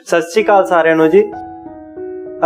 सत श्री अकाल सारिਆਂ ਨੂੰ जी।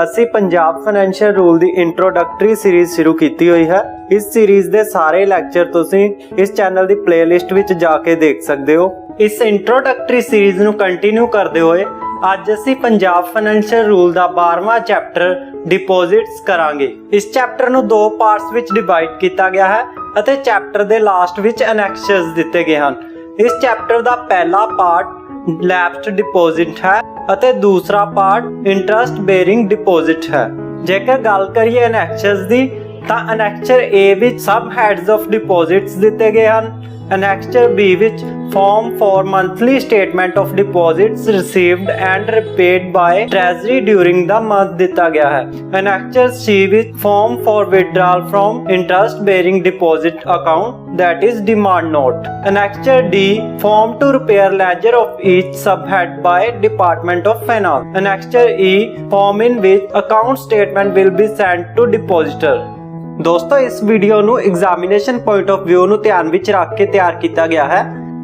ਅਸੀਂ ਪੰਜਾਬ फाइनेंशियल रूल ਦੀ इंट्रोडक्टरी सीरीज शुरू की हुई है। इस सीरीज ਦੇ ਸਾਰੇ ਲੈਕਚਰ ਤੁਸੀਂ ਇਸ ਚੈਨਲ ਦੀ ਪਲੇਲਿਸਟ ਵਿੱਚ ਜਾ ਕੇ ਦੇਖ ਸਕਦੇ ਹੋ। ਇਸ इंट्रोडक्टरी सीरीज ਨੂੰ ਕੰਟੀਨਿਊ ਕਰਦੇ ਹੋਏ ਅੱਜ ਅਸੀਂ ਪੰਜਾਬ फाइनेंशियल रूल ਦਾ 12ਵਾਂ ਚੈਪਟਰ डिपोजिट्स करांगे। इस चैप्टर ਨੂੰ ਦੋ ਪਾਰਟਸ ਵਿੱਚ ਡਿਵਾਈਡ ਕੀਤਾ ਗਿਆ ਹੈ ਅਤੇ ਚੈਪਟਰ ਦੇ ਲਾਸਟ ਵਿੱਚ ਐਨੈਕਸਰਸ ਦਿੱਤੇ ਗਏ ਹਨ। ਇਸ ਚੈਪਟਰ ਦਾ ਪਹਿਲਾ ਪਾर्ट लैप्स्ड डिपोजिट है ਅਤੇ दूसरा पार्ट इंटरेस्ट बेरिंग डिपोजिट है। जेकर गल करिए एनैक्सर्स दी ਤਾਂ ਐਨੈਕਸਚਰ A ਵਿੱਚ सब हेड्स ऑफ डिपोजिट्स ਦਿੱਤੇ ਗਏ ਹਨ। ਐਨੈਕਸਚਰ B ਵਿੱਚ form for monthly statement of deposits received and repaid by treasury during the month ਦਿੱਤਾ ਗਿਆ ਹੈ। ਐਨੈਕਸਚਰ C ਵਿੱਚ form for withdrawal from interest bearing deposit account that is demand note। ਐਨੈਕਸਚਰ D form to repair ledger of each subhead by Department of Finance। ਐਨੈਕਸਚਰ E form in which account statement will be sent to depositor। दोस्तों इस video ਨੂੰ examination point of view ਨੂੰ ਧਿਆਨ ਵਿੱਚ ਰੱਖ ਕੇ ਤਿਆਰ ਕੀਤਾ ਗਿਆ ਹੈ।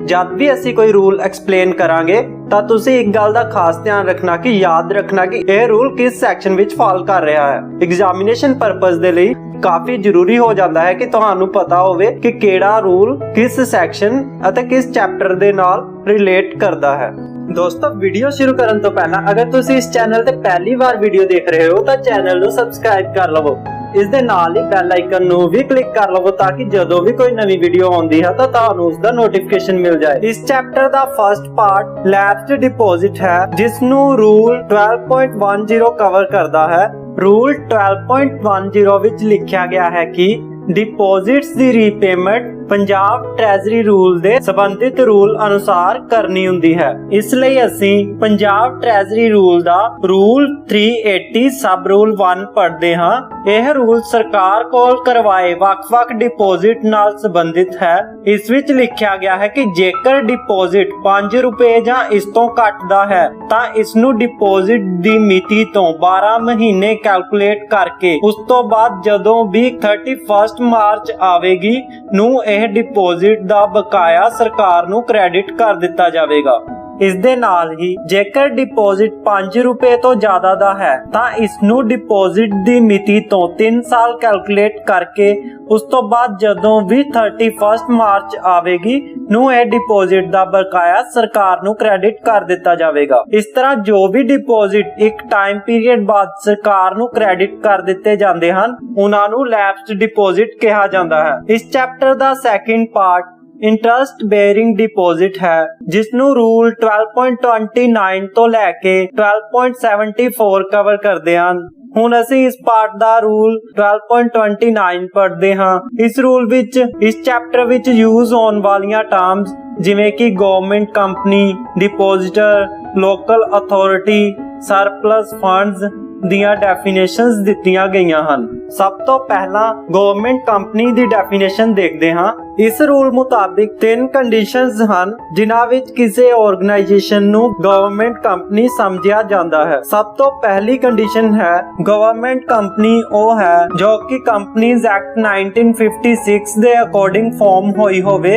जब भी ਅਸੀਂ ਕੋਈ रूल एक्सप्लेन ਕਰਾਂਗੇ ਤਾਂ ਤੁਸੀਂ ਇੱਕ ਗੱਲ ਦਾ ਖਾਸ ਧਿਆਨ ਰੱਖਣਾ ਕਿ ਯਾਦ ਰੱਖਣਾ ਕਿ ਇਹ रूल ਕਿਸ ਸੈਕਸ਼ਨ ਵਿੱਚ ਫਾਲ ਕਰ ਰਿਹਾ ਹੈ। ਐਗਜ਼ਾਮੀਨੇਸ਼ਨ ਪਰਪਸ ਦੇ ਲਈ ਕਾਫੀ ਜ਼ਰੂਰੀ ਹੋ ਜਾਂਦਾ ਹੈ ਕਿ ਤੁਹਾਨੂੰ ਪਤਾ ਹੋਵੇ ਕਿ ਕਿਹੜਾ रूल ਕਿਸ ਸੈਕਸ਼ਨ ਅਤੇ ਕਿਸ ਚੈਪਟਰ ਦੇ ਨਾਲ ਰਿਲੇਟ ਕਰਦਾ ਹੈ। दोस्तों वीडियो शुरू करने तो पहला अगर तुसी इस चैनल ते पहली बार वीडियो देख रहे हो तो चैनल ਨੂੰ सब्सक्राइब कर ਲਵੋ। इस दे नाल ही बेल आइकन ਨੂੰ भी क्लिक कर ਲਵੋ ताकि ਜਦੋਂ ਵੀ ਕੋਈ ਨਵੀਂ ਵੀਡੀਓ ਆਉਂਦੀ ਹੈ ਤਾਂ ਤੁਹਾਨੂੰ ਉਸ ਦਾ ਨੋਟੀਫਿਕੇਸ਼ਨ ਮਿਲ ਜਾਏ। ਇਸ ਚੈਪਟਰ ਦਾ ਫਰਸਟ ਪਾਰਟ ਲੈਪਸਡ ਡਿਪੋਜ਼ਿਟ ਹੈ ਜਿਸ ਨੂੰ ਰੂਲ 12.10 ਕਵਰ ਕਰਦਾ ਹੈ। ਰੂਲ 12.10 ਵਿੱਚ ਲਿਖਿਆ ਗਿਆ ਹੈ ਕਿ डिपोजिट्स ਦੀ ਰੀਪੇਮੈਂਟ ਪੰਜਾਬ ਟ੍ਰੈਜਰੀ ਰੂਲ ਦੇ ਸੰਬੰਧਿਤ ਰੂਲ ਅਨੁਸਾਰ ਕਰਨੀ ਹੁੰਦੀ ਹੈ। ਇਸ ਲਈ ਅਸੀਂ ਪੰਜਾਬ ਟ੍ਰੈਜਰੀ ਰੂਲ ਦਾ ਰੂਲ 380 ਸਬ ਰੂਲ 1 ਪੜ੍ਹਦੇ ਹਾਂ। ਇਹ ਰੂਲ ਸਰਕਾਰ ਕੋਲ ਕਰਵਾਏ ਵੱਖ-ਵੱਖ ਡਿਪੋਜ਼ਿਟ ਨਾਲ ਸੰਬੰਧਿਤ ਹੈ। ਇਸ ਵਿੱਚ ਲਿਖਿਆ ਗਿਆ ਹੈ ਕਿ ਜੇਕਰ ਡਿਪੋਜ਼ਿਟ 5 ਰੁਪਏ ਜਾਂ ਇਸ ਤੋਂ ਘੱਟ ਦਾ ਹੈ ਤਾਂ ਇਸ ਨੂੰ ਡਿਪੋਜ਼ਿਟ ਦੀ ਮਿਤੀ ਤੋਂ 12 ਮਹੀਨੇ ਕੈਲਕੂਲੇਟ ਕਰਕੇ ਉਸ ਤੋਂ ਬਾਅਦ ਜਦੋਂ ਵੀ 31 ਮਾਰਚ ਆਵੇਗੀ ਨੂੰ ਇਹ डिपोजिट ਦਾ ਬਕਾਇਆ ਸਰਕਾਰ ਨੂੰ ਕ੍ਰੈਡਿਟ ਕਰ ਦਿੱਤਾ ਜਾਵੇਗਾ। ਇਸ ਦੇ ਨਾਲ ਹੀ ਜੇਕਰ ਡਿਪੋਜ਼ਿਟ 5 ਰੁਪਏ ਤੋਂ ਜ਼ਿਆਦਾ ਦਾ ਹੈ ਤਾਂ ਇਸ ਨੂੰ ਡਿਪੋਜ਼ਿਟ ਦੀ ਮਿਤੀ ਤੋਂ 3 ਸਾਲ ਕੈਲਕੂਲੇਟ ਕਰਕੇ ਉਸ ਤੋਂ ਬਾਅਦ ਜਦੋਂ ਵੀ 31 ਮਾਰਚ ਆਵੇਗੀ ਨੂੰ ਇਹ ਡਿਪੋਜ਼ਿਟ ਦਾ ਬਕਾਇਆ ਸਰਕਾਰ ਨੂੰ ਕ੍ਰੈਡਿਟ ਕਰ ਦਿੱਤਾ ਜਾਵੇਗਾ। ਇਸ ਤਰ੍ਹਾਂ ਜੋ ਵੀ ਡਿਪੋਜ਼ਿਟ ਇੱਕ ਟਾਈਮ ਪੀਰੀਅਡ ਬਾਅਦ ਸਰਕਾਰ ਨੂੰ ਕ੍ਰੈਡਿਟ ਕਰ ਦਿੱਤੇ ਜਾਂਦੇ ਹਨ ਉਹਨਾਂ ਨੂੰ ਲੈਪਸਡ ਡਿਪੋਜ਼ਿਟ ਕਿਹਾ ਜਾਂਦਾ ਹੈ। ਇਸ ਚੈਪਟਰ ਦਾ second part interest bearing deposit है जिसनु रूल 12.29 तो लैके 12.74 कवर करते हैं। ਹੁਣ ਅਸੀਂ ਇਸ ਪਾਰਟ ਦਾ ਰੂਲ 12.29 ਪੜ੍ਹਦੇ ਹਾਂ। ਇਸ ਰੂਲ ਵਿੱਚ ਇਸ ਚੈਪਟਰ ਵਿੱਚ ਯੂਜ਼ ਹੋਣ ਵਾਲੀਆਂ ਟਰਮਸ ਜਿਵੇਂ ਕਿ government company, depositor, local authority, surplus funds ਦੀਆਂ ਡੈਫੀਨੇਸ਼ਨਸ ਦਿੱਤੀਆਂ ਗਈਆਂ ਹਨ। ਸਭ ਤੋਂ ਪਹਿਲਾਂ ਗਵਰਨਮੈਂਟ ਕੰਪਨੀ ਦੀ ਡੈਫੀਨੇਸ਼ਨ ਦੇਖਦੇ ਹਾਂ। ਇਸ ਰੂਲ ਮੁਤਾਬਿਕ 3 ਕੰਡੀਸ਼ਨਸ ਹਨ ਜਿਨ੍ਹਾਂ ਵਿੱਚ ਕਿਸੇ ਆਰਗੇਨਾਈਜੇਸ਼ਨ ਨੂੰ ਗਵਰਨਮੈਂਟ ਕੰਪਨੀ ਸਮਝਿਆ ਜਾਂਦਾ ਹੈ। ਸਭ ਤੋਂ ਪਹਿਲੀ ਕੰਡੀਸ਼ਨ ਹੈ ਗਵਰਨਮੈਂਟ ਕੰਪਨੀ ਉਹ ਹੈ ਜੋ ਕਿ ਕੰਪਨੀਜ਼ ਐਕਟ 1956 ਦੇ ਅਕੋਰਡਿੰਗ ਫਾਰਮ ਹੋਈ ਹੋਵੇ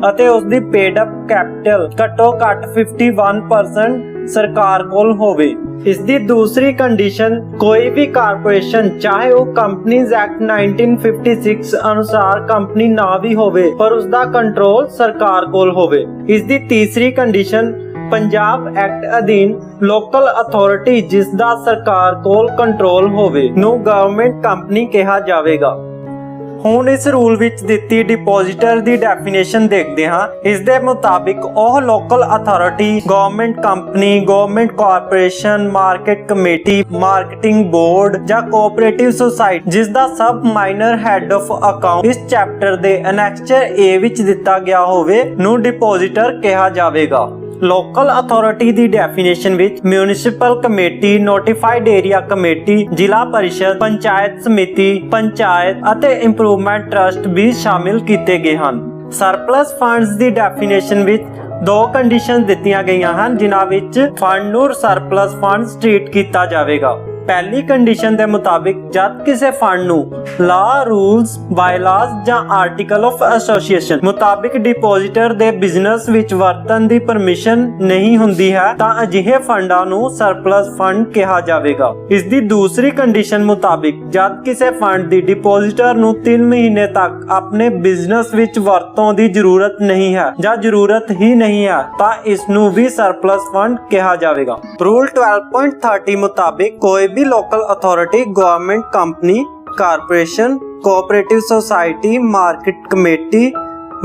ਅਤੇ ਉਸ ਦੀ ਪੇਡ ਅਪ ਕੈਪੀਟਲ ਘੱਟੋ ਘੱਟ 51% ਸਰਕਾਰ ਕੋਲ ਹੋਵੇ। ਇਸ ਦੀ ਦੂਸਰੀ ਕੰਡੀਸ਼ਨ ਕੋਈ ਵੀ ਕਾਰਪੋਰੇਸ਼ਨ ਚਾਹੇ ਉਹ ਕੰਪਨੀਜ਼ ਐਕਟ 1956 ਅਨੁਸਾਰ ਕੰਪਨੀ ਨਾ ਵੀ ਹੋਵੇ ਪਰ ਉਸ ਦਾ ਕੰਟਰੋਲ ਸਰਕਾਰ ਕੋਲ ਹੋਵੇ। ਇਸ ਦੀ ਤੀਸਰੀ ਕੰਡੀਸ਼ਨ ਪੰਜਾਬ ਐਕਟ ਅਧੀਨ ਲੋਕਲ ਅਥਾਰਟੀ ਜਿਸ ਦਾ ਸਰਕਾਰ ਕੋਲ ਕੰਟਰੋਲ ਹੋਵੇ ਨੂੰ ਗਵਰਨਮੈਂਟ ਕੰਪਨੀ ਕਿਹਾ ਜਾਵੇਗਾ। ਹੁਣ ਇਸ ਰੂਲ ਵਿੱਚ ਦਿੱਤੀ ਡਿਪੋਜ਼ਿਟਰ ਦੀ ਡੈਫੀਨੇਸ਼ਨ ਦੇਖਦੇ ਹਾਂ। ਇਸ ਦੇ ਮੁਤਾਬਿਕ ਉਹ local authority, government company, government corporation, market committee, marketing board ਜਾਂ ਕੋਆਪਰੇਟਿਵ ਸੁਸਾਇਟੀ ਜਿਸ ਦਾ ਸਬ ਮਾਈਨਰ ਹੈਡ ਆਫ ਅਕਾਊਂਟ ਇਸ ਚੈਪਟਰ ਦੇ ਐਨੈਕਸਚਰ A ਵਿੱਚ ਦਿੱਤਾ ਗਿਆ ਹੋਵੇ ਨੂੰ ਡਿਪੋਜ਼ਿਟਰ ਕਿਹਾ ਜਾਵੇਗਾ। ਲੋਕਲ ਅਥਾਰਟੀ ਦੀ ਡੈਫੀਨੇਸ਼ਨ ਵਿੱਚ municipal committee, notified area committee, ਜ਼ਿਲ੍ਹਾ ਪਰਿਸ਼ਦ, ਪੰਚਾਇਤ ਸਮਿਤੀ, ਪੰਚਾਇਤ ਅਤੇ ਇੰਪਰੂਵਮੈਂਟ ਟਰਸਟ ਵੀ ਸ਼ਾਮਿਲ ਕੀਤੇ ਗਏ ਹਨ। ਸਰਪਲਸ ਫੰਡਸ ਦੀ ਡੈਫੀਨੇਸ਼ਨ ਵਿੱਚ 2 ਕੰਡੀਸ਼ਨ ਦਿੱਤੀਆਂ ਗਈਆਂ ਹਨ ਜਿਨ੍ਹਾਂ ਵਿੱਚ ਫੰਡ ਨੂੰ ਸਰਪਲਸ ਫੰਡਸ ਟ੍ਰੀਟ ਕੀਤਾ ਜਾਵੇਗਾ। ਪਹਿਲੀ ਕੰਡੀਸ਼ਨ ਦੇ ਮੁਤਾਬਿਕ ਜਦ ਕਿਸੇ ਫੰਡ ਨੂੰ ਲਾ ਰੂਲਸ ਬਾਇਲਾਜ਼ ਜਾਂ ਆਰਟੀਕਲ ਆਫ ਐਸੋਸੀਏਸ਼ਨ ਮੁਤਾਬਿਕ ਡਿਪੋਜ਼ਿਟਰ ਦੇ ਬਿਜ਼ਨਸ ਵਿੱਚ ਵਰਤਣ ਦੀ ਪਰਮਿਸ਼ਨ ਨਹੀਂ ਹੁੰਦੀ ਹੈ ਤਾਂ ਅਜਿਹੇ ਫੰਡਾਂ ਨੂੰ ਸਰਪਲਸ ਫੰਡ ਕਿਹਾ ਜਾਵੇਗਾ। ਇਸ ਦੀ ਦੂਸਰੀ ਕੰਡੀਸ਼ਨ ਮੁਤਾਬਿਕ ਜਦ ਕਿਸੇ ਫੰਡ ਦੀ ਡਿਪੋਜ਼ਿਟਰ ਨੂੰ 3 ਮਹੀਨੇ ਤੱਕ ਆਪਣੇ ਬਿਜ਼ਨਸ ਵਿੱਚ ਵਰਤੋਂ ਦੀ ਜ਼ਰੂਰਤ ਨਹੀਂ ਹੈ ਜਾਂ ਜ਼ਰੂਰਤ ਹੀ ਨਹੀਂ ਹੈ ਤਾਂ ਇਸ ਨੂੰ ਵੀ ਸਰਪਲਸ ਫੰਡ ਕਿਹਾ ਜਾਵੇਗਾ। ਰੂਲ 12.30 ਮੁਤਾबिक कोई भी local authority, government company, corporation, cooperative society, market committee,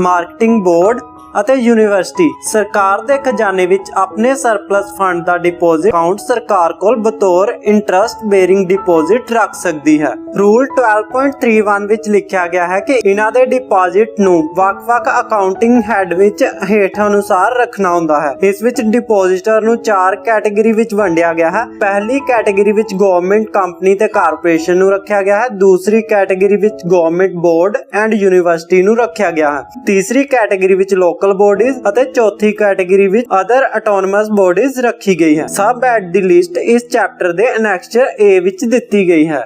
marketing board ਅਤੇ ਯੂਨੀਵਰਸਿਟੀ ਸਰਕਾਰ ਦੇ ਖਜ਼ਾਨੇ ਵਿੱਚ ਆਪਣੇ ਸਰਪਲਸ ਫੰਡ ਦਾ ਡਿਪੋਜ਼ਿਟ ਅਕਾਊਂਟ ਸਰਕਾਰ ਕੋਲ ਬਤੌਰ ਇੰਟਰਸਟ ਬੇਰਿੰਗ ਡਿਪੋਜ਼ਿਟ ਰੱਖ ਸਕਦੀ ਹੈ। ਰੂਲ 12.31 ਵਿੱਚ ਲਿਖਿਆ ਗਿਆ ਹੈ ਕਿ ਇਹਨਾਂ ਦੇ ਡਿਪੋਜ਼ਿਟ ਨੂੰ ਵੱਖ-ਵੱਖ ਅਕਾਊਂਟਿੰਗ ਹੈਡ ਵਿੱਚ ਹੇਠ ਅਨੁਸਾਰ ਰੱਖਣਾ ਹੁੰਦਾ ਹੈ। ਇਸ ਵਿੱਚ ਡਿਪੋਜ਼ਿਟਰ ਨੂੰ 4 ਕੈਟਾਗਰੀ ਵਿੱਚ ਵੰਡਿਆ ਗਿਆ ਹੈ। ਪਹਿਲੀ ਕੈਟਾਗਰੀ ਵਿੱਚ ਗਵਰਨਮੈਂਟ ਕੰਪਨੀ ਤੇ ਕਾਰਪੋਰੇਸ਼ਨ ਨੂੰ ਰੱਖਿਆ ਗਿਆ ਹੈ। ਦੂਸਰੀ ਕੈਟਾਗਰੀ ਵਿੱਚ ਗਵਰਨਮੈਂਟ ਬੋਰਡ ਐਂਡ ਯੂਨੀਵਰਸਿਟੀ ਨੂੰ ਰੱਖਿਆ ਗਿਆ ਹੈ। ਤੀਸਰੀ ਕੈਟਾਗਰੀ ਵਿੱਚ ਲੋਕਲ ਬੋਡੀਜ਼ ਅਤੇ ਚੌਥੀ ਕੈਟਾਗਰੀ ਵਿੱਚ ਅਦਰ ਆਟੋਨਮਸ ਬੋਡੀਜ਼ ਰੱਖੀ ਗਈ ਹੈ। ਸਬ ਹੈਡ ਦੀ ਲਿਸਟ ਇਸ ਚੈਪਟਰ ਦੇ ਐਨੈਕਸਚਰ A ਵਿੱਚ ਦਿੱਤੀ ਗਈ ਹੈ।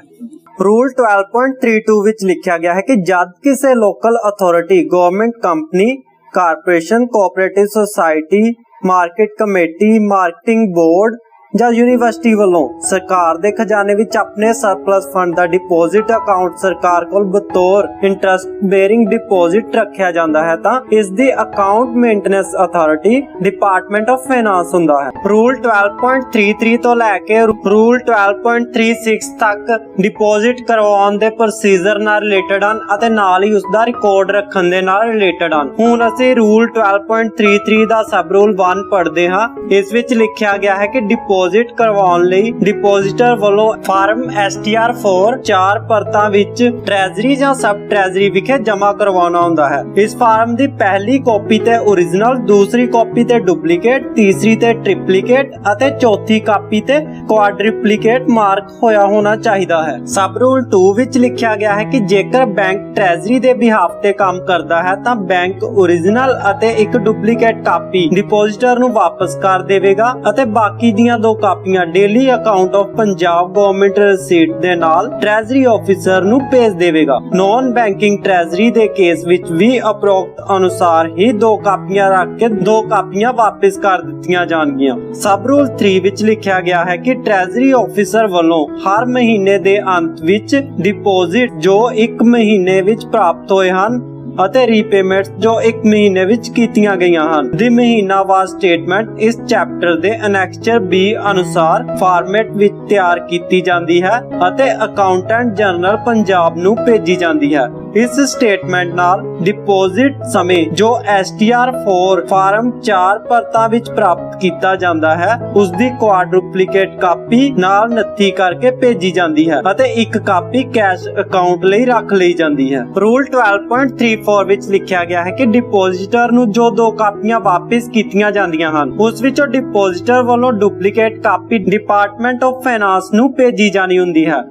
ਰੂਲ 12.32 ਵਿੱਚ ਲਿਖਿਆ ਗਿਆ ਹੈ ਕਿ ਜਦ ਕਿਸੇ local authority, government company, corporation, cooperative society, market committee, marketing board ਜਾਂ ਯੂਨੀਵਰਸਿਟੀ ਵੱਲੋਂ ਸਰਕਾਰ ਦੇ ਖਜ਼ਾਨੇ ਵਿੱਚ ਆਪਣੇ ਸਰਪਲਸ ਫੰਡ ਦਾ ਡਿਪੋਜ਼ਿਟ ਅਕਾਊਂਟ ਸਰਕਾਰ ਕੋਲ ਬਤੌਰ ਇੰਟਰਸਟ ਬੇਰਿੰਗ ਡਿਪੋਜ਼ਿਟ ਰੱਖਿਆ ਜਾਂਦਾ ਹੈ ਤਾਂ ਇਸ ਦੀ account maintenance authority department of finance ਹੁੰਦਾ ਹੈ। ਰੂਲ 12.33 ਤੋਂ ਲੈ ਕੇ ਰੂਲ 12.36 ਤੱਕ ਡਿਪੋਜ਼ਿਟ ਕਰਵਾਉਣ ਦੇ ਪ੍ਰੋਸੀਜਰ ਨਾਲ ਰਿਲੇਟਡ ਹਨ ਅਤੇ ਨਾਲ ਹੀ ਉਸ ਦਾ ਰਿਕਾਰਡ ਰੱਖਣ ਦੇ ਨਾਲ ਰਿਲੇਟਡ ਹਨ। ਹੁਣ ਅਸੀਂ ਰੂਲ 12.33 ਦਾ ਸਬ ਰੂਲ 1 ਪੜ੍ਹਦੇ ਹਾਂ। ਇਸ ਵਿੱਚ ਲਿਖਿਆ ਗਿਆ ਹੈ ਕਿ ਡਿਪੋਜ਼ਿਟ ਕਰਵਾਉਣ ਲਈ ਡਿਪੋਜ਼ਿਟਰ ਵੱਲੋਂ ਫਾਰਮ STR4 4 ਪਰਤਾਂ ਵਿੱਚ ਟ੍ਰੈਜ਼ਰੀ ਜਾਂ ਸਬ ਟ੍ਰੈਜ਼ਰੀ ਵਿਖੇ ਜਮ੍ਹਾਂ ਕਰਵਾਉਣਾ ਹੁੰਦਾ ਹੈ। ਇਸ ਫਾਰਮ ਦੀ ਪਹਿਲੀ ਕਾਪੀ ਤੇ ਓਰੀਜਨਲ, ਦੂਸਰੀ ਕਾਪੀ ਤੇ ਡੁਪਲੀਕੇਟ, ਤੀਸਰੀ ਤੇ ਟ੍ਰਿਪਲੀਕੇਟ ਅਤੇ ਚੌਥੀ ਕਾਪੀ ਤੇ ਕੁਆਡਰਿਪਲੀਕੇਟ ਮਾਰਕ ਹੋਇਆ ਹੋਣਾ ਚਾਹੀਦਾ ਹੈ। ਸਬ ਰੂਲ 2 ਵਿੱਚ ਲਿਖਿਆ ਗਿਆ ਹੈ ਕਿ ਜੇਕਰ ਬੈਂਕ ਟ੍ਰੈਜ਼ਰੀ ਦੇ ਬਿਹਾਫ ਤੇ ਕੰਮ ਕਰਦਾ ਹੈ ਤਾਂ ਬੈਂਕ ਓਰੀਜਨਲ ਅਤੇ ਇੱਕ ਡੁਪਲੀਕੇਟ ਕਾਪੀ ਡਿਪੋਜ਼ਿਟਰ ਨੂੰ ਵਾਪਸ ਕਰ ਦੇਵੇਗਾ ਅਤੇ ਬਾਕੀ ਦੀਆਂ 2 ਕਾਪੀਆਂ daily account of Punjab government receipt ਦੇ ਨਾਲ ਟ੍ਰੈਜ਼ਰੀ ਆਫੀਸਰ ਨੂੰ ਭੇਜ ਦੇਵੇਗਾ। ਨੌਨ ਬੈਂਕਿੰਗ ਟ੍ਰੈਜ਼ਰੀ ਦੇ ਕੇਸ ਵਿੱਚ ਵੀ ਉਪਰੋਕਤ ਅਨੁਸਾਰ ਹੀ 2 ਕਾਪੀਆਂ ਰੱਖ ਕੇ 2 ਕਾਪੀਆਂ ਵਾਪਸ ਕਰ ਦਿੱਤੀਆਂ ਜਾਣਗੀਆਂ। ਸਬ ਰੂਲ 3 ਵਿੱਚ ਲਿਖਿਆ ਗਿਆ ਹੈ ਕਿ ਟ੍ਰੈਜ਼ਰੀ ਆਫੀਸਰ ਵੱਲੋਂ ਹਰ ਮਹੀਨੇ ਦੇ ਅੰਤ ਵਿੱਚ ਡਿਪੋਜ਼ਿਟ ਜੋ 1 ਮਹੀਨੇ ਵਿੱਚ ਪ੍ਰਾਪਤ ਹੋਏ ਹਨ ਅਤੇ ਰੀਪੇਮੈਂਟਸ ਜੋ 1 ਮਹੀਨੇ ਵਿੱਚ ਕੀਤੀਆਂ ਗਈਆਂ ਹਨ ਦੀ ਮਹੀਨਾਵਾਰ ਸਟੇਟਮੈਂਟ ਇਸ ਚੈਪਟਰ ਦੇ ਐਨੈਕਸਚਰ B ਅਨੁਸਾਰ ਫਾਰਮੈਟ ਵਿੱਚ ਤਿਆਰ ਕੀਤੀ ਜਾਂਦੀ ਹੈ ਅਤੇ ਅਕਾਊਂਟੈਂਟ ਜਨਰਲ ਪੰਜਾਬ ਨੂੰ ਭੇਜੀ ਜਾਂਦੀ ਹੈ। ਇਸ ਸਟੇਟਮੈਂਟ ਨਾਲ ਡਿਪੋਜ਼ਿਟ ਸਮੇਂ ਜੋ STR4 ਫਾਰਮ 4 ਪਰਤਾਂ ਵਿੱਚ ਪ੍ਰਾਪਤ ਕੀਤਾ ਜਾਂਦਾ ਹੈ ਉਸ ਦੀ ਕੁਆਡਰੂਪਲੀਕੇਟ ਕਾਪੀ ਨਾਲ ਨੱਥੀ ਕਰਕੇ ਭੇਜੀ ਜਾਂਦੀ ਹੈ ਅਤੇ 1 ਕਾਪੀ ਕੈਸ਼ ਅਕਾਊਂਟ ਲਈ ਰੱਖ ਲਈ ਜਾਂਦੀ ਹੈ। ਰੂਲ 12.34 ਵਿੱਚ ਲਿਖਿਆ ਗਿਆ ਹੈ ਕਿ ਡਿਪੋਜ਼ਿਟਰ ਨੂੰ ਜੋ 2 ਕਾਪੀਆਂ ਵਾਪਸ ਕੀਤੀਆਂ ਜਾਂਦੀਆਂ ਹਨ ਉਸ ਵਿੱਚੋਂ ਡਿਪੋਜ਼ਿਟਰ ਵੱਲੋਂ duplicate copy department of finance ਨੂੰ ਭੇਜੀ ਜਾਣੀ ਹੁੰਦੀ ਹੈ।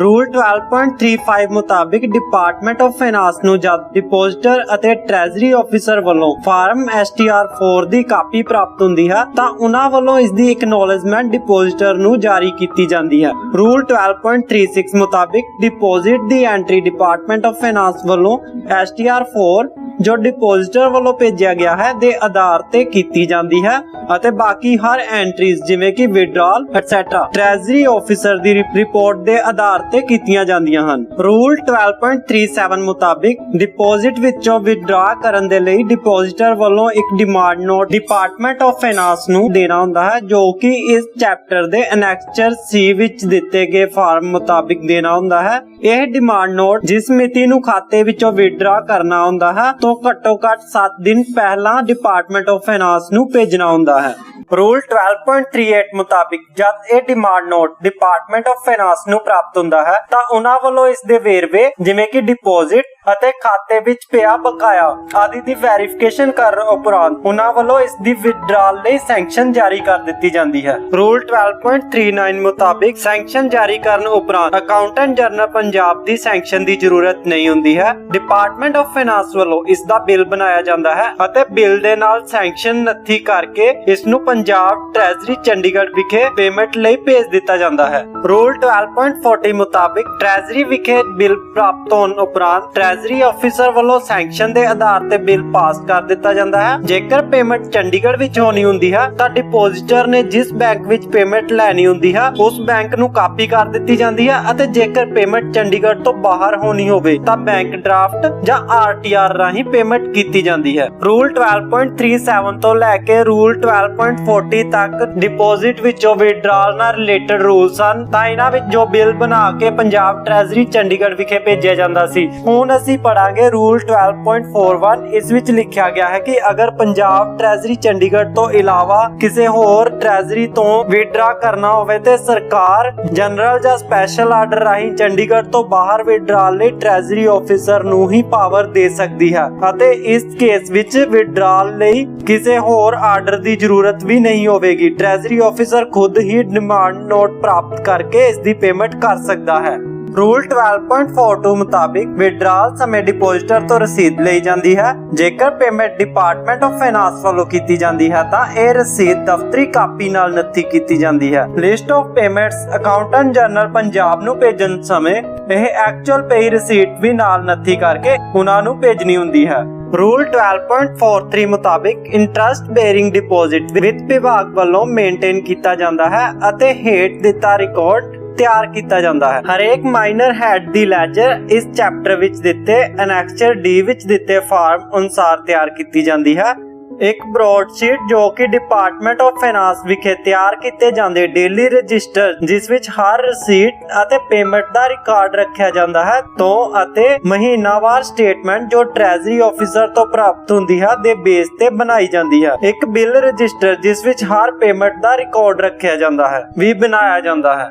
ਰੂਲ 12.35 ਮੁਤਾਬਿਕ ਡਿਪਾਰਟਮੈਂਟ ਆਫ ਫਾਈਨਾਂਸ ਨੂੰ ਜਦ ਡਿਪੋਜ਼ਿਟਰ ਅਤੇ ਟ੍ਰੈਜ਼ਰੀ ਆਫੀਸਰ ਵੱਲੋਂ ਫਾਰਮ STR4 ਦੀ ਕਾਪੀ ਪ੍ਰਾਪਤ ਹੁੰਦੀ ਹੈ ਤਾਂ ਉਹਨਾਂ ਵੱਲੋਂ ਇਸ ਦੀ ਐਕਨੋਲੇਜਮੈਂਟ ਡਿਪੋਜ਼ਿਟਰ ਨੂੰ ਜਾਰੀ ਕੀਤੀ ਜਾਂਦੀ ਹੈ। ਰੂਲ 12.36 ਮੁਤਾਬਿਕ deposit the entry department of finance ਵੱਲੋਂ STR4 ਜੋ ਡਿਪੋਜ਼ਿਟਰ ਵੱਲੋਂ ਭੇਜਿਆ ਗਿਆ ਹੈ ਦੇ ਆਧਾਰ ਤੇ ਕੀਤੀ ਜਾਂਦੀ ਹੈ ਅਤੇ ਬਾਕੀ ਹਰ ਐਂਟਰੀਜ਼ ਜਿਵੇਂ ਕਿ ਵਿਡਰਾਲ ਐਟਸੈਟਰਾ ਟ੍ਰੈਜ਼ਰੀ ਆਫੀਸਰ ਦੀ ਰਿਪੋਰਟ ਦੇ ਆਧਾਰ ਤੇ ਕੀਤੀਆਂ ਜਾਂਦੀਆਂ ਹਨ। ਰੂਲ 12.37 ਮੁਤਾਬਿਕ ਡਿਪੋਜ਼ਿਟ ਵਿੱਚੋਂ ਵਿਡਰਾ ਕਰਨ ਦੇ ਲਈ ਡਿਪੋਜ਼ਿਟਰ ਵੱਲੋਂ ਇੱਕ demand note department of finance ਨੂੰ ਦੇਣਾ ਹੁੰਦਾ ਹੈ ਜੋ ਕਿ ਇਸ ਚੈਪਟਰ ਦੇ ਐਨੈਕਸਚਰ C ਵਿੱਚ ਦਿੱਤੇ ਗਏ ਫਾਰਮ ਮੁਤਾਬਿਕ ਦੇਣਾ ਹੁੰਦਾ ਹੈ। ਇਹ ਡਿਮਾਂਡ ਨੋਟ ਜਿਸ ਮਿਤੀ ਨੂੰ ਖਾਤੇ ਵਿੱਚੋਂ ਵਿਡਰਾ ਕਰਨਾ ਹੁੰਦਾ ਹੈ ਤੋਂ ਘੱਟੋ ਘੱਟ 7 ਦਿਨ ਪਹਿਲਾਂ ਡਿਪਾਰਟਮੈਂਟ ਆਫ ਫਾਈਨਾਂਸ ਨੂੰ ਭੇਜਣਾ ਹੁੰਦਾ ਹੈ। ਰੂਲ 12.38 ਮੁਤਾਬਿਕ ਜਦ ਇਹ demand note department of finance ਨੂੰ ਪ੍ਰਾਪਤ ਹੁੰਦਾ ਹੈ ਤਾਂ ਉਹਨਾਂ ਵੱਲੋਂ ਇਸ ਦੇ ਵੇਰਵੇ ਜਿਵੇਂ ਕਿ ਡਿਪੋਜ਼ਿਟ ਅਤੇ ਖਾਤੇ ਵਿੱਚ ਪਿਆ ਬਕਾਇਆ ਆਦਿ ਦੀ ਵੈਰੀਫਿਕੇਸ਼ਨ ਕਰਨ ਉਪਰੰਤ ਉਹਨਾਂ ਵੱਲੋਂ ਇਸ ਦੀ ਵਿਡਰਾਲ ਲਈ ਸੈਂਕਸ਼ਨ ਜਾਰੀ ਕਰ ਦਿੱਤੀ ਜਾਂਦੀ ਹੈ। ਰੂਲ 12.39 ਮੁਤਾਬਿਕ ਸੈਂਕਸ਼ਨ ਜਾਰੀ ਕਰਨ ਉਪਰੰਤ ਅਕਾਊਂਟੈਂਟ ਜਨਰਲ ਪੰਜਾਬ ਦੀ ਸੈਂਕਸ਼ਨ ਦੀ ਜ਼ਰੂਰਤ ਨਹੀਂ ਹੁੰਦੀ ਹੈ। ਡਿਪਾਰਟਮੈਂਟ ਆਫ ਫਾਈਨਾਂਸ ਵੱਲੋਂ ਇਸ ਦਾ ਬਿੱਲ ਬਣਾਇਆ ਜਾਂਦਾ ਹੈ ਅਤੇ ਬਿੱਲ ਦੇ ਨਾਲ ਸੈਂਕਸ਼ਨ ਨੱਥੀ ਕਰਕੇ ਇਸ ਨੂੰ ਪੰਜਾਬ ਟ੍ਰੈਜਰੀ ਚੰਡੀਗੜ੍ਹ ਵਿਖੇ ਪੇਮੈਂਟ ਲਈ ਭੇਜ ਦਿੱਤਾ ਜਾਂਦਾ ਹੈ। ਰੂਲ 12.40 ਮੁਤਾਬਿਕ ਟ੍ਰੈਜਰੀ ਵਿਖੇ ਬਿੱਲ ਪ੍ਰਾਪਤ ਹੋਣ ਉਪਰੰਤ ਟ੍ਰੈਜਰੀ ਆਫੀਸਰ ਵੱਲੋਂ ਸੈਂਕਸ਼ਨ ਦੇ ਆਧਾਰ ਤੇ ਬਿੱਲ ਪਾਸ ਕਰ ਦਿੱਤਾ ਜਾਂਦਾ ਹੈ। ਜੇਕਰ ਪੇਮੈਂਟ ਚੰਡੀਗੜ੍ਹ ਵਿੱਚ ਹੋਣੀ ਹੁੰਦੀ ਹੈ ਤਾਂ ਡਿਪੋਜ਼ਿਟਰ ਨੇ ਜਿਸ ਬੈਂਕ ਵਿੱਚ ਪੇਮੈਂਟ ਲੈਣੀ ਹੁੰਦੀ ਹੈ ਉਸ ਬੈਂਕ ਨੂੰ ਕਾਪੀ ਕਰ ਦਿੱਤੀ ਜਾਂਦੀ ਹੈ ਅਤੇ ਜੇਕਰ ਪੇਮੈਂਟ ਚੰਡੀਗੜ੍ਹ ਤੋਂ ਬਾਹਰ ਹੋਣੀ ਹੋਵੇ ਤਾਂ ਬੈਂਕ ਡਰਾਫਟ ਜਾਂ ਆਰਟੀਆਰ ਰਾਹੀਂ ਪੇਮੈਂਟ ਕੀਤੀ ਜਾਂਦੀ ਹੈ। ਰੂਲ 12.37 ਤੋਂ ਲੈ ਕੇ ਰੂਲ 12.40 ਤੱਕ ਡਿਪੋਜ਼ਿਟ ਵਿੱਚੋਂ ਵਿਡਰਾਲ ਨਾਲ ਰਿਲੇਟਡ ਰੂਲਸ ਹਨ। ਤਾਂ ਇਹਨਾਂ ਵਿੱਚ ਜੋ ਬਿੱਲ ਬਣਾ ਕੇ ਪੰਜਾਬ ਟ੍ਰੈਜਰੀ ਚੰਡੀਗੜ੍ਹ ਵਿਖੇ ਭੇਜਿਆ ਜਾਂਦਾ ਸੀ। ਹੁਣ ਅਸੀਂ ਪੜਾਂਗੇ ਰੂਲ 12.41। ਇਸ ਵਿੱਚ ਲਿਖਿਆ ਗਿਆ ਹੈ ਕਿ ਅਗਰ ਪੰਜਾਬ ਟ੍ਰੈਜਰੀ ਚੰਡੀਗੜ੍ਹ ਤੋਂ ਇਲਾਵਾ ਕਿਸੇ ਹੋਰ ਟ੍ਰੈਜਰੀ ਤੋਂ ਵਿਡਰਾ ਕਰਨਾ ਹੋਵੇ ਤੇ ਸਰਕਾਰ ਜਨਰਲ ਜਾਂ ਸਪੈਸ਼ਲ ਆਰਡਰ ਰਾਹੀਂ ਚੰਡੀਗੜ੍ਹ ਤੋਂ ਬਾਹਰ ਵਿਡਰਾਲ ਲਈ ਟ੍ਰੈਜਰੀ ਆਫੀਸਰ ਨੂੰ ਹੀ ਪਾਵਰ ਦੇ ਸਕਦੀ ਹੈ ਅਤੇ ਇਸ ਕੇਸ ਵਿੱਚ ਵਿਡਰਾਲ ਲਈ ਕਿਸੇ ਹੋਰ ਆਰਡਰ ਦੀ ਜ਼ਰੂਰਤ ਵੀ ਨਹੀਂ ਹੋਵੇਗੀ। ਟ੍ਰੈਜਰੀ ਆਫੀਸਰ ਖੁਦ ਹੀ ਡਿਮਾਂਡ ਨੋਟ ਪ੍ਰਾਪਤ ਕਰਕੇ ਇਸ ਦੀ ਪੇਮੈਂਟ ਕਰ ਸਕਦਾ ਹੈ। ਰੂਲ 12.42 ਮੁਤਾਬਿਕ ਵਿਡਰਾਲ ਸਮੇਂ ਡਿਪੋਜ਼ਿਟਰ ਤੋਂ ਰਸੀਦ ਲਈ ਜਾਂਦੀ ਹੈ। ਜੇਕਰ ਪੇਮੈਂਟ ਡਿਪਾਰਟਮੈਂਟ ਆਫ ਫਾਈਨਾਂਸ ਵੱਲੋਂ ਕੀਤੀ ਜਾਂਦੀ ਹੈ ਤਾਂ ਇਹ ਰਸੀਦ ਦਫ਼ਤਰੀ ਕਾਪੀ ਨਾਲ ਨੱਥੀ ਕੀਤੀ ਜਾਂਦੀ ਹੈ। List of payments accountant general Punjab ਨੂੰ ਭੇਜਣ ਸਮੇਂ ਇਹ ਐਕਚੁਅਲ ਪੇਈ ਰਸੀਦ ਵੀ ਨਾਲ ਨੱਥੀ ਕਰਕੇ ਉਹਨਾਂ ਨੂੰ ਭੇਜਣੀ ਹੁੰਦੀ ਹੈ। ਰੂਲ 12.43 ਮੁਤਾਬਿਕ ਇੰਟਰਸਟ ਬੇਰਿੰਗ ਡਿਪੋਜ਼ਿਟ ਵਿੱਤ ਵਿਭਾਗ ਵੱਲੋਂ ਮੇਨਟੇਨ ਕੀਤਾ ਜਾਂਦਾ ਹੈ ਅਤੇ ਹੇਠ ਦਿੱਤਾ ਰਿਕਾਰਡ ਤਿਆਰ ਕੀਤਾ ਜਾਂਦਾ ਹੈ। ਹਰੇਕ ਮਾਈਨਰ ਹੈਡ ਦੀ ਲੈਜਰ ਇਸ ਚੈਪਟਰ ਵਿੱਚ ਦਿੱਤੇ ਐਨੈਕਸਚਰ ਡੀ ਵਿੱਚ ਦਿੱਤੇ ਫਾਰਮ ਅਨੁਸਾਰ ਤਿਆਰ ਕੀਤੀ ਜਾਂਦੀ ਹੈ। ਇੱਕ ਬਰੋਡਸ਼ੀਟ ਜੋ ਕਿ ਡਿਪਾਰਟਮੈਂਟ ਆਫ ਫਾਈਨਾਂਸ ਵਿਖੇ ਤਿਆਰ ਕੀਤੇ ਜਾਂਦੇ ਡੇਲੀ ਰਜਿਸਟਰ ਜਿਸ ਵਿੱਚ ਹਰ ਰਸੀਟ ਅਤੇ ਪੇਮੈਂਟ ਦਾ ਰਿਕਾਰਡ ਰੱਖਿਆ ਜਾਂਦਾ ਹੈ ਤੋਂ ਅਤੇ ਮਹੀਨਾਵਾਰ ਸਟੇਟਮੈਂਟ ਜੋ ਟ੍ਰੈਜਰੀ ਆਫੀਸਰ ਤੋਂ ਪ੍ਰਾਪਤ ਹੁੰਦੀ ਹੈ ਦੇ ਬੇਸ ਤੇ ਬਣਾਈ ਜਾਂਦੀ ਹੈ। ਇੱਕ ਬਿੱਲ ਰਜਿਸਟਰ ਜਿਸ ਵਿੱਚ ਹਰ ਪੇਮੈਂਟ ਦਾ ਰਿਕਾਰਡ ਰੱਖਿਆ ਜਾਂਦਾ ਹੈ ਵੀ ਬਣਾਇਆ ਜਾਂਦਾ ਹੈ।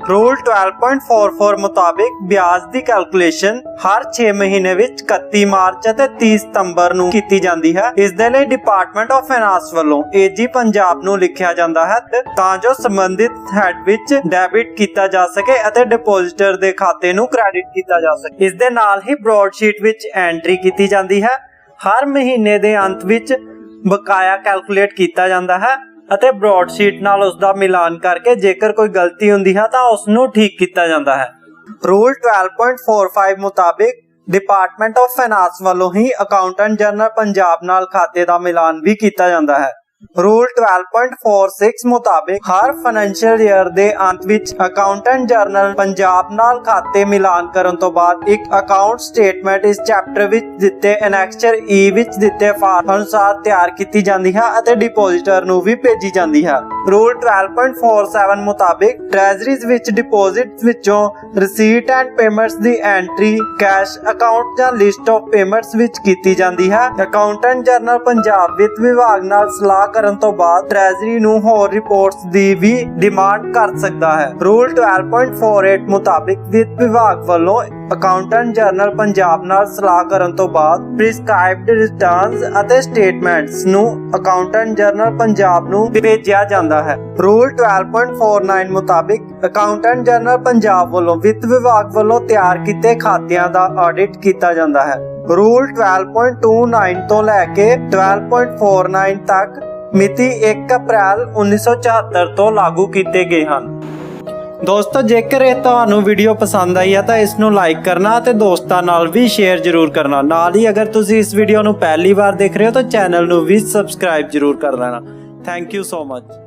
ਰੂਲ 12.44 ਮੁਤਾਬਿਕ ਵਿਆਜ ਦੀ ਕੈਲਕੂਲੇਸ਼ਨ ਹਰ 6 ਮਹੀਨੇ ਵਿੱਚ 31 ਮਾਰਚ ਅਤੇ 30 ਸਤੰਬਰ ਨੂੰ ਕੀਤੀ ਜਾਂਦੀ ਹੈ। ਇਸ ਦੇ ਲਈ ਡਿਪਾਰਟਮੈਂਟ ਆਫ ਫਾਈਨਾਂਸ ਵੱਲੋਂ ਏਜੀ ਪੰਜਾਬ ਨੂੰ ਲਿਖਿਆ ਜਾਂਦਾ ਹੈ ਤਾਂ ਜੋ ਸੰਬੰਧਿਤ ਹੈਡ ਵਿੱਚ ਡੈਬਿਟ ਕੀਤਾ ਜਾ ਸਕੇ ਅਤੇ ਡਿਪੋਜ਼ਿਟਰ ਦੇ ਖਾਤੇ ਨੂੰ ਕ੍ਰੈਡਿਟ ਕੀਤਾ ਜਾ ਸਕੇ। ਇਸ ਦੇ ਨਾਲ ਹੀ ਬਰੋਡਸ਼ੀਟ ਵਿੱਚ ਐਂਟਰੀ ਕੀਤੀ ਜਾਂਦੀ ਹੈ। ਹਰ ਮਹੀਨੇ ਦੇ ਅੰਤ ਵਿੱਚ ਬਕਾਇਆ ਕੈਲਕੂਲੇਟ ਕੀਤਾ ਜਾਂਦਾ ਹੈ ਅਤੇ ਬਰੋਡਸ਼ੀਟ ਨਾਲ ਉਸ ਦਾ ਮਿਲਾਨ ਕਰਕੇ ਜੇਕਰ ਕੋਈ ਗਲਤੀ ਹੁੰਦੀ ਹੈ ਤਾਂ ਉਸ ਨੂੰ ਠੀਕ ਕੀਤਾ ਜਾਂਦਾ ਹੈ। ਰੂਲ 12.45 ਮੁਤਾਬਿਕ ਡਿਪਾਰਟਮੈਂਟ ਆਫ ਫਾਈਨਾਂਸ ਵੱਲੋਂ ਹੀ ਅਕਾਊਂਟੈਂਟ ਜਨਰਲ ਪੰਜਾਬ ਨਾਲ ਖਾਤੇ ਦਾ ਮਿਲਾਨ ਵੀ ਕੀਤਾ ਜਾਂਦਾ ਹੈ। ਰੂਲ 12.46 ਮੁਤਾਬਿਕ ਹਰ ਫਾਈਨੈਂਸ਼ੀਅਲ ਈਅਰ ਦੇ ਅੰਤ ਵਿੱਚ ਅਕਾਊਂਟੈਂਟ ਜਨਰਲ ਪੰਜਾਬ ਨਾਲ ਖਾਤੇ ਮਿਲਾਨ ਕਰਨ ਤੋਂ ਬਾਅਦ ਇੱਕ ਅਕਾਊਂਟ ਸਟੇਟਮੈਂਟ ਇਸ ਚੈਪਟਰ ਵਿੱਚ ਦਿੱਤੇ ਐਨੈਕਸਚਰ ਈ ਵਿੱਚ ਦਿੱਤੇ ਫਾਰਮ ਅਨੁਸਾਰ ਤਿਆਰ ਕੀਤੀ ਜਾਂਦੀ ਹੈ ਅਤੇ ਡਿਪੋਜ਼ਿਟਰ ਨੂੰ ਵੀ ਭੇਜੀ ਜਾਂਦੀ ਹੈ। ਰੂਲ 12.47 ਮੁਤਾਬਿਕ ਟ੍ਰੈਜਰੀਜ਼ ਵਿੱਚ ਡਿਪੋਜ਼ਿਟਸ ਵਿੱਚੋਂ receipt and payments the entry cash account ਜਾਂ ਲਿਸਟ ਆਫ ਪੇਮੈਂਟਸ ਵਿੱਚ ਕੀਤੀ ਜਾਂਦੀ ਹੈ। ਅਕਾਊਂਟੈਂਟ ਜਨਰਲ ਪੰਜਾਬ ਵਿੱਤ ਵਿਭਾਗ ਨਾਲ ਸਲਾਹ ਕਰਨ ਤੋਂ ਬਾਅਦ ਟ੍ਰੈਜਰੀ ਨੂੰ ਹੋਰ ਰਿਪੋਰਟਸ ਦੀ ਵੀ ਡਿਮਾਂਡ ਕਰ ਸਕਦਾ ਹੈ। ਰੂਲ 12.48 ਮੁਤਾਬਿਕ ਵਿੱਤ ਵਿਭਾਗ ਵੱਲੋਂ ਅਕਾਊਂਟੈਂਟ ਜਨਰਲ ਪੰਜਾਬ ਨਾਲ ਸਲਾਹ ਕਰਨ ਤੋਂ ਬਾਅਦ ਪ੍ਰਿਸਕ੍ਰਾਈਬਡ ਰਿਟਰਨਸ ਅਤੇ ਸਟੇਟਮੈਂਟਸ ਨੂੰ ਅਕਾਊਂਟੈਂਟ ਜਨਰਲ ਪੰਜਾਬ ਨੂੰ ਭੇਜਿਆ ਜਾਂਦਾ ਹੈ। ਰੂਲ 12.49 ਮੁਤਾਬਿਕ ਅਕਾਊਂਟੈਂਟ ਜਨਰਲ ਪੰਜਾਬ ਵੱਲੋਂ ਵਿੱਤ ਵਿਭਾਗ ਵੱਲੋਂ ਤਿਆਰ ਕੀਤੇ ਖਾਤਿਆਂ ਦਾ ਆਡਿਟ ਕੀਤਾ ਜਾਂਦਾ ਹੈ। ਰੂਲ 12.29 ਤੋਂ ਲੈ ਕੇ 12.49 ਤੱਕ ਮਿਤੀ 1 ਅਪ੍ਰੈਲ 1974 ਤੋਂ ਲਾਗੂ ਕੀਤੇ ਗਏ ਹਨ। ਦੋਸਤੋ, ਜੇਕਰ ਇਹ ਤੁਹਾਨੂੰ ਵੀਡੀਓ ਪਸੰਦ ਆਈ ਹੈ ਤਾਂ ਇਸ ਨੂੰ ਲਾਈਕ ਕਰਨਾ ਅਤੇ ਦੋਸਤਾਂ ਨਾਲ ਵੀ ਸ਼ੇਅਰ ਜ਼ਰੂਰ ਕਰਨਾ। ਨਾਲ ਹੀ ਅਗਰ ਤੁਸੀਂ ਇਸ ਵੀਡੀਓ ਨੂੰ ਪਹਿਲੀ ਵਾਰ ਦੇਖ ਰਹੇ ਹੋ ਤਾਂ ਚੈਨਲ ਨੂੰ ਵੀ ਸਬਸਕ੍ਰਾਈਬ ਜ਼ਰੂਰ ਕਰ ਲੈਣਾ। Thank you so much.